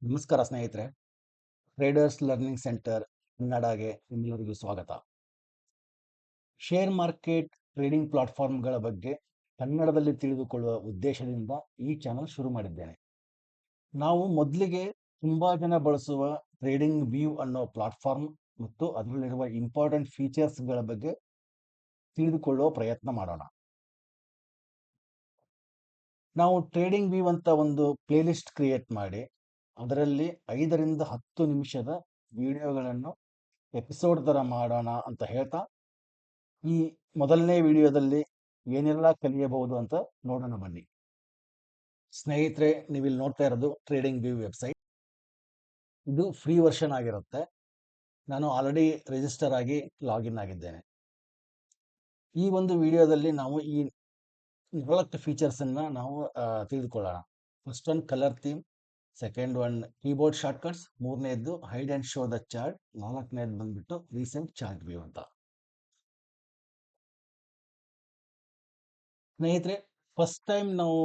ನಮಸ್ಕಾರ ಸ್ನೇಹಿತರೆ. Traders learning centre ಕನ್ನಡಗೆ ನಿಮ್ಮೆಲ್ಲರಿಗೂ ಸ್ವಾಗತ. ಶೇರ್ ಮಾರ್ಕೆಟ್ ಟ್ರೇಡಿಂಗ್ ಪ್ಲಾಟ್ಫಾರ್ಮ್ಗಳ ಬಗ್ಗೆ ಕನ್ನಡದಲ್ಲಿ ತಿಳಿದುಕೊಳ್ಳುವ ಉದ್ದೇಶದಿಂದ ಈ ಚಾನಲ್ ಶುರು ಮಾಡಿದ್ದೇನೆ. ನಾವು ಮೊದಲಿಗೆ ತುಂಬಾ ಜನ ಬಳಸುವ ಟ್ರೇಡಿಂಗ್ ವ್ಯೂ ಅನ್ನೋ ಪ್ಲಾಟ್ಫಾರ್ಮ್ ಮತ್ತು ಅದರಲ್ಲಿರುವ ಇಂಪಾರ್ಟೆಂಟ್ ಫೀಚರ್ಸ್ಗಳ ಬಗ್ಗೆ ತಿಳಿದುಕೊಳ್ಳುವ ಪ್ರಯತ್ನ ಮಾಡೋಣ. ನಾವು ಟ್ರೇಡಿಂಗ್ ವ್ಯೂ ಅಂತ ಒಂದು ಪ್ಲೇಲಿಸ್ಟ್ ಕ್ರಿಯೇಟ್ ಮಾಡಿ ಅದರಲ್ಲಿ 5ರಿಂದ 10 ನಿಮಿಷದ ವಿಡಿಯೋಗಳನ್ನು ಎಪಿಸೋಡ್ ತರ ಮಾಡೋಣ ಅಂತ ಹೇಳ್ತಾ, ಈ ಮೊದಲನೇ ವಿಡಿಯೋದಲ್ಲಿ ಏನೆಲ್ಲ ಕಲಿಯಬಹುದು ಅಂತ ನೋಡೋಣ ಬನ್ನಿ. ಸ್ನೇಹಿತರೆ, ನೀವಿಲ್ಲಿ ನೋಡ್ತಾ ಇರೋದು ಟ್ರೇಡಿಂಗ್ ವ್ಯೂ ವೆಬ್ಸೈಟ್. ಇದು ಫ್ರೀ ವರ್ಷನ್ ಆಗಿರುತ್ತೆ. ನಾನು ಆಲ್ರೆಡಿ ರಿಜಿಸ್ಟರ್ ಆಗಿ ಲಾಗಿನ್ ಆಗಿದ್ದೇನೆ. ಈ ಒಂದು ವಿಡಿಯೋದಲ್ಲಿ ನಾವು ಈ 4 ಫೀಚರ್ಸ್ ಅನ್ನ ನಾವು ತಿಳಿದುಕೊಳ್ಳೋಣ. First one colour theme, second one keyboard shortcuts, ಮೂರನೇದ್ದು hide and show the chart, ನಾಲ್ಕನೇದು ಬಂದ್ಬಿಟ್ಟು ರೀಸೆಂಟ್ ಚಾರ್ಟ್ ವ್ಯೂ ಅಂತ. ಸ್ನೇಹಿತರೆ, ಫಸ್ಟ್ ಟೈಮ್ ನಾವು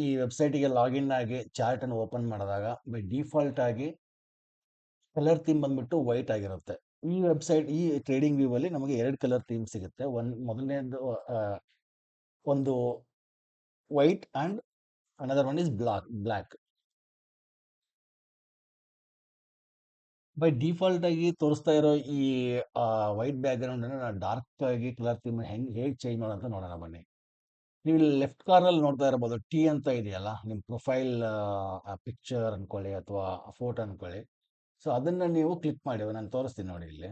ಈ ವೆಬ್ಸೈಟಿಗೆ ಲಾಗಿನ್ ಆಗಿ ಚಾರ್ಟ್ ಅನ್ನು ಓಪನ್ ಮಾಡಿದಾಗ ಬೈ ಡಿಫಾಲ್ಟ್ ಆಗಿ ಕಲರ್ ಥೀಮ್ ಬಂದ್ಬಿಟ್ಟು ವೈಟ್ ಆಗಿರುತ್ತೆ. ಈ ವೆಬ್ಸೈಟ್ ಈ ಟ್ರೇಡಿಂಗ್ ವ್ಯೂ ಅಲ್ಲಿ ನಮಗೆ 2 ಕಲರ್ ಥೀಮ್ ಸಿಗುತ್ತೆ. ಮೊದಲನೇದು ಒಂದು white and another one is black. By default ಆಗಿ ತೋರಿಸ್ತಾ ಇರೋ ಈ ವೈಟ್ ಬ್ಯಾಕ್ ಗ್ರೌಂಡ್ ಅನ್ನು ನಾನು ಡಾರ್ಕ್ ಆಗಿ ಕಲರ್ ಥೀಮ್ ಹೇಗೆ ಚೇಂಜ್ ಮಾಡೋದಂತ ನೋಡೋಣ ಬನ್ನಿ. ನೀವು ಲೆಫ್ಟ್ ಕಾರ್ನಲ್ಲಿ ನೋಡ್ತಾ ಇರಬಹುದು ಟಿ ಅಂತ ಇದೆಯಲ್ಲ, ನಿಮ್ಮ ಪ್ರೊಫೈಲ್ ಪಿಕ್ಚರ್ ಅನ್ಕೊಳ್ಳಿ ಅಥವಾ ಫೋಟೋ ಅನ್ಕೊಳ್ಳಿ. ಸೊ ಅದನ್ನ ನೀವು ಕ್ಲಿಕ್ ಮಾಡಿ, ನಾನು ತೋರಿಸ್ತೀನಿ ನೋಡಿ ಇಲ್ಲಿ.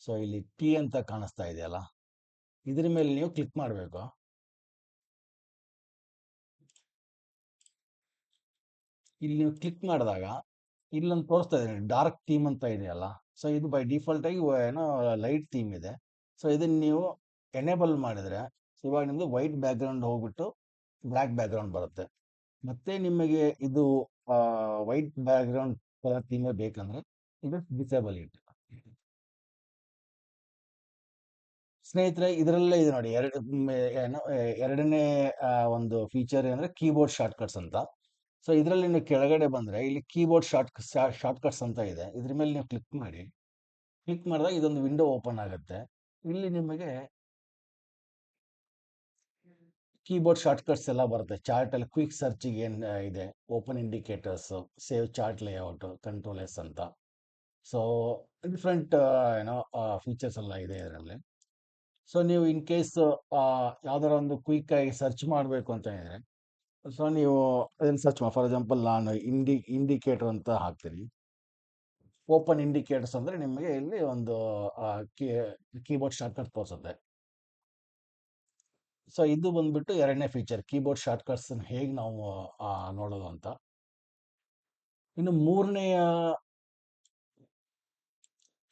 ಸೊ ಇಲ್ಲಿ ಟಿ ಅಂತ ಕಾಣಿಸ್ತಾ ಇದೆಯಲ್ಲ, ಇದ್ರ ಮೇಲೆ ನೀವು ಕ್ಲಿಕ್ ಮಾಡಬೇಕು. ಇಲ್ಲಿ ನೀವು ಕ್ಲಿಕ್ ಮಾಡಿದಾಗ ಇಲ್ಲೊಂದು ತೋರಿಸ್ತಾ ಇದೆ ಡಾರ್ಕ್ ಥೀಮ್ ಅಂತ ಇದೆಯಲ್ಲ. ಸೊ ಇದು ಬೈ ಡಿಫಾಲ್ಟ್ ಆಗಿ ಏನೋ ಲೈಟ್ ಥೀಮ್ ಇದೆ. ಸೊ ಇದನ್ನ ನೀವು ಎನೇಬಲ್ ಮಾಡಿದ್ರೆ ಇವಾಗ ನಿಮ್ದು ವೈಟ್ ಬ್ಯಾಕ್ ಗ್ರೌಂಡ್ ಹೋಗ್ಬಿಟ್ಟು ಬ್ಲ್ಯಾಕ್ ಬ್ಯಾಕ್ ಗ್ರೌಂಡ್ ಬರುತ್ತೆ. ಮತ್ತೆ ನಿಮಗೆ ಇದು white back ground colour theme ಬೇಕಂದ್ರೆ ಇದು ಡಿಸೇಬಲ್ ಇಟ್. ಸ್ನೇಹಿತರೆ, ಇದರಲ್ಲೇ ಇದೆ ನೋಡಿ ಎರಡನೇ ಒಂದು ಫೀಚರ್ ಅಂದ್ರೆ ಕೀಬೋರ್ಡ್ ಶಾರ್ಟ್ಕಟ್ಸ್ ಅಂತ. ಸೊ ಇದರಲ್ಲಿ ನೀವು ಕೆಳಗಡೆ ಬಂದ್ರೆ ಇಲ್ಲಿ ಕೀಬೋರ್ಡ್ ಶಾರ್ಟ್ಕಟ್ಸ್ ಅಂತ ಇದೆ. ಇದ್ರ ಮೇಲೆ ನೀವು ಕ್ಲಿಕ್ ಮಾಡಿ. ಕ್ಲಿಕ್ ಮಾಡಿದಾಗ ಇದೊಂದು ವಿಂಡೋ ಓಪನ್ ಆಗುತ್ತೆ. ಇಲ್ಲಿ ನಿಮಗೆ ಕೀಬೋರ್ಡ್ ಶಾರ್ಟ್ಕಟ್ಸ್ ಎಲ್ಲ ಬರುತ್ತೆ. ಚಾರ್ಟ್ ಅಲ್ಲಿ ಕ್ವಿಕ್ ಸರ್ಚಿಗೆ ಏನ್ ಇದೆ, open indicators, save chart layout, control S ಅಂತ. ಸೊ ಡಿಫ್ರೆಂಟ್ ಏನೋ ಫೀಚರ್ಸ್ ಎಲ್ಲ ಇದೆ ಇದರಲ್ಲಿ. ಸೊ ನೀವು ಇನ್ ಕೇಸ್ ಯಾವ್ದಾರ ಒಂದು ಕ್ವಿಕ್ ಆಗಿ ಸರ್ಚ್ ಮಾಡಬೇಕು ಅಂತ ಹೇಳಿದ್ರೆ, ಸೊ ನೀವು ಅದನ್ನ ಸರ್ಚ್ ಮಾಡಿ. ಫಾರ್ ಎಕ್ಸಾಂಪಲ್ ನಾನು ಇಂಡಿಕೇಟರ್ ಅಂತ ಹಾಕ್ತೀನಿ. ಓಪನ್ ಇಂಡಿಕೇಟರ್ಸ್ ಅಂದ್ರೆ ನಿಮಗೆ ಇಲ್ಲಿ ಒಂದು ಕೀಬೋರ್ಡ್ ಶಾರ್ಟ್ಕಟ್ ತೋರಿಸುತ್ತೆ. ಸೊ ಇದು ಬಂದ್ಬಿಟ್ಟು ಎರಡನೇ ಫೀಚರ್, ಕೀಬೋರ್ಡ್ ಶಾರ್ಟ್ಕಟ್ಸ್ ಹೇಗೆ ನಾವು ನೋಡೋದು ಅಂತ. ಇನ್ನು ಮೂರನೆಯ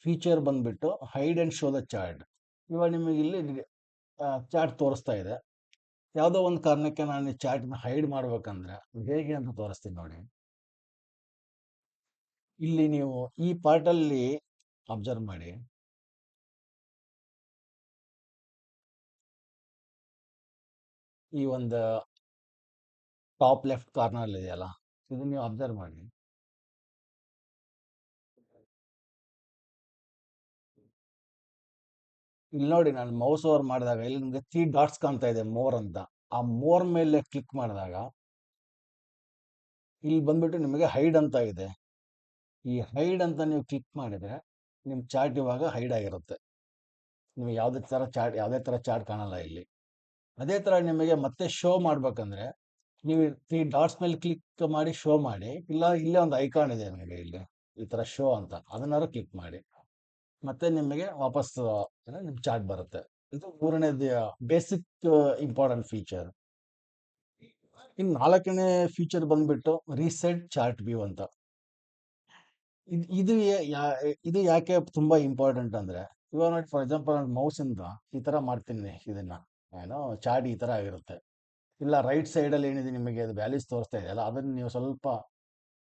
ಫೀಚರ್ ಬಂದ್ಬಿಟ್ಟು hide and show the chart. ಇವಾಗ ನಿಮಗೆ ಇಲ್ಲಿ ಚಾರ್ಟ್ ತೋರಿಸ್ತಾ ಇದೆ. ಯಾವುದೋ ಒಂದು ಕಾರಣಕ್ಕೆ ನಾನು ಚಾರ್ಟ್ ಹೈಡ್ ಮಾಡ್ಬೇಕಂದ್ರೆ ಹೇಗೆ ಅಂತ ತೋರಿಸ್ತೀನಿ ನೋಡಿ. ಇಲ್ಲಿ ನೀವು ಈ ಪಾರ್ಟ್ ಅಲ್ಲಿ ಅಬ್ಸರ್ವ್ ಮಾಡಿ. ಈ ಒಂದು ಟಾಪ್ ಲೆಫ್ಟ್ ಕಾರ್ನರ್ ಇದೆಯಲ್ಲ, ಇದನ್ನ ನೀವು ಅಬ್ಸರ್ವ್ ಮಾಡಿ. ಇಲ್ಲಿ ನೋಡಿ, ನಾನು ಮೌಸ್ ಓವರ್ ಮಾಡಿದಾಗ ಇಲ್ಲಿ ನಿಮಗೆ 3 ಡಾಟ್ಸ್ ಕಾಣ್ತಾ ಇದೆ, ಮೋರ್ ಅಂತ. ಆ ಮೋರ್ ಮೇಲೆ ಕ್ಲಿಕ್ ಮಾಡಿದಾಗ ಇಲ್ಲಿ ಬಂದ್ಬಿಟ್ಟು ನಿಮಗೆ ಹೈಡ್ ಅಂತ ಇದೆ. ಈ ಹೈಡ್ ಅಂತ ನೀವು ಕ್ಲಿಕ್ ಮಾಡಿದ್ರೆ ನಿಮ್ ಚಾರ್ಟ್ ಇವಾಗ ಹೈಡ್ ಆಗಿರುತ್ತೆ. ನಿಮಗೆ ಯಾವುದೇ ತರ ಚಾರ್ಟ್ ಕಾಣಲ್ಲ ಇಲ್ಲಿ. ಅದೇ ತರ ನಿಮಗೆ ಮತ್ತೆ ಶೋ ಮಾಡ್ಬೇಕಂದ್ರೆ ನೀವು 3 ಡಾಟ್ಸ್ ಮೇಲೆ ಕ್ಲಿಕ್ ಮಾಡಿ ಶೋ ಮಾಡಿ, ಇಲ್ಲ ಇಲ್ಲೇ ಒಂದು ಐಕಾನ್ ಇದೆ ನಿಮಗೆ ಇಲ್ಲಿ ಈ ತರ ಶೋ ಅಂತ, ಅದನ್ನಾರು ಕ್ಲಿಕ್ ಮಾಡಿ. ಮತ್ತೆ ನಿಮಗೆ ವಾಪಸ್ ನಿಮ್ ಚಾರ್ಟ್ ಬರುತ್ತೆ. ಇದು ಮೂರನೇದು ಬೇಸಿಕ್ ಇಂಪಾರ್ಟೆಂಟ್ ಫೀಚರ್. ಇನ್ನು ನಾಲ್ಕನೇ ಫೀಚರ್ ಬಂದ್ಬಿಟ್ಟು ರೀಸೆಟ್ ಚಾರ್ಟ್ ವ್ಯೂ ಅಂತ. ಇದು ಯಾಕೆ ತುಂಬಾ ಇಂಪಾರ್ಟೆಂಟ್ ಅಂದ್ರೆ, ಇವಾಗ ನೋಡಿ ಫಾರ್ ಎಕ್ಸಾಂಪಲ್ ನಾನು ಮೌಸ್ ಇಂದ ಈ ತರ ಮಾಡ್ತೀನಿ, ಇದನ್ನ ಏನೋ ಚಾರ್ಟ್ ಈ ತರ ಆಗಿರುತ್ತೆ. ಇಲ್ಲ ರೈಟ್ ಸೈಡ್ ಅಲ್ಲಿ ಏನಿದೆ ನಿಮಗೆ ಅದು ವ್ಯಾಲ್ಯೂಸ್ ತೋರಿಸ್ತಾ ಇದೆಯಲ್ಲ, ಅದನ್ನ ನೀವು ಸ್ವಲ್ಪ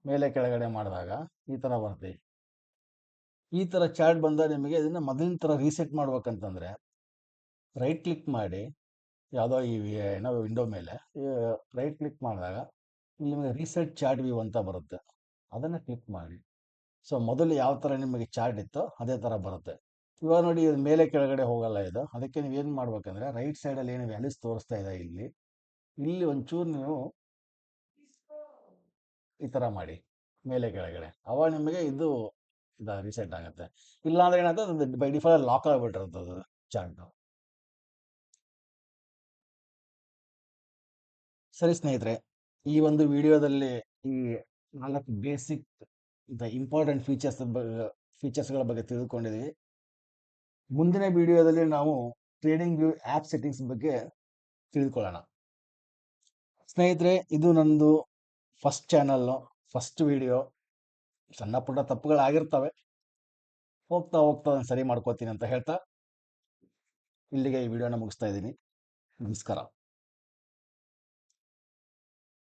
ಮೇಲೆ ಕೆಳಗಡೆ ಮಾಡಿದಾಗ ಈ ತರ ಬರುತ್ತೆ. ಈ ತರ ಚಾರ್ಟ್ ಬಂದಾಗ ನಿಮಗೆ ಇದನ್ನ ಮೊದಲಿನ ತರ ರೀಸೆಟ್ ಮಾಡ್ಬೇಕಂತಂದ್ರೆ ರೈಟ್ ಕ್ಲಿಕ್ ಮಾಡಿ, ಯಾವುದೋ ಈ ಏನೋ ವಿಂಡೋ ಮೇಲೆ ರೈಟ್ ಕ್ಲಿಕ್ ಮಾಡಿದಾಗ ಇಲ್ಲಿ ನಿಮಗೆ ರೀಸೆಟ್ ಚಾರ್ಟ್ ವ್ಯೂ ಅಂತ ಬರುತ್ತೆ. ಅದನ್ನು ಕ್ಲಿಕ್ ಮಾಡಿ. ಸೊ ಮೊದಲು ಯಾವ ಥರ ನಿಮಗೆ ಚಾರ್ಟ್ ಇತ್ತೋ ಅದೇ ಥರ ಬರುತ್ತೆ. ಇವಾಗ ನೋಡಿ, ಇದು ಮೇಲೆ ಕೆಳಗಡೆ ಹೋಗಲ್ಲ ಇದು. ಅದಕ್ಕೆ ನೀವು ಏನು ಮಾಡ್ಬೇಕಂದ್ರೆ, ರೈಟ್ ಸೈಡಲ್ಲಿ ಏನು ವ್ಯಾಲ್ಯೂಸ್ ತೋರಿಸ್ತಾ ಇದೆ ಇಲ್ಲಿ ಒಂಚೂರು ನೀವು ಈ ಥರ ಮಾಡಿ, ಮೇಲೆ ಕೆಳಗಡೆ. ಅವಾಗ ನಿಮಗೆ ಇದು ರೀಸೆಟ್ ಆಗುತ್ತೆ. ಇಲ್ಲಾಂದ್ರೆ ಏನಾಗುತ್ತೆ, ಬೈ ಡಿಫಾಲ್ಟ್ ಲಾಕ್ ಆಗಿಬಿಟ್ಟಿರುತ್ತೆ ಅದು ಚಾರ್ಟ್. ಸರಿ ಸ್ನೇಹಿತರೆ, ಈ ಒಂದು ವಿಡಿಯೋದಲ್ಲಿ ಈ 4 ಬೇಸಿಕ್ ಇಂಪಾರ್ಟೆಂಟ್ ಫೀಚರ್ಸ್ಗಳ ಬಗ್ಗೆ ತಿಳಿದುಕೊಂಡಿದ್ದೀವಿ. ಮುಂದಿನ ವಿಡಿಯೋದಲ್ಲಿ ನಾವು ಟ್ರೇಡಿಂಗ್ ವ್ಯೂ ಆ್ಯಪ್ ಸೆಟ್ಟಿಂಗ್ಸ್ ಬಗ್ಗೆ ತಿಳಿದುಕೊಳ್ಳೋಣ. ಸ್ನೇಹಿತರೆ, ಇದು ನಂದು ಫಸ್ಟ್ ಚಾನಲ್ಲು, ಫಸ್ಟ್ ವಿಡಿಯೋ. ಸಣ್ಣ ಪುಟ್ಟ ತಪ್ಪುಗಳಾಗಿರ್ತವೆ, ಹೋಗ್ತಾ ಹೋಗ್ತಾ ಅದನ್ನ ಸರಿ ಮಾಡ್ಕೋತೀನಿ ಅಂತ ಹೇಳ್ತಾ ಇಲ್ಲಿಗೆ ಈ ವಿಡಿಯೋನ ಮುಗಿಸ್ತಾ ಇದ್ದೀನಿ. ನಮಸ್ಕಾರ.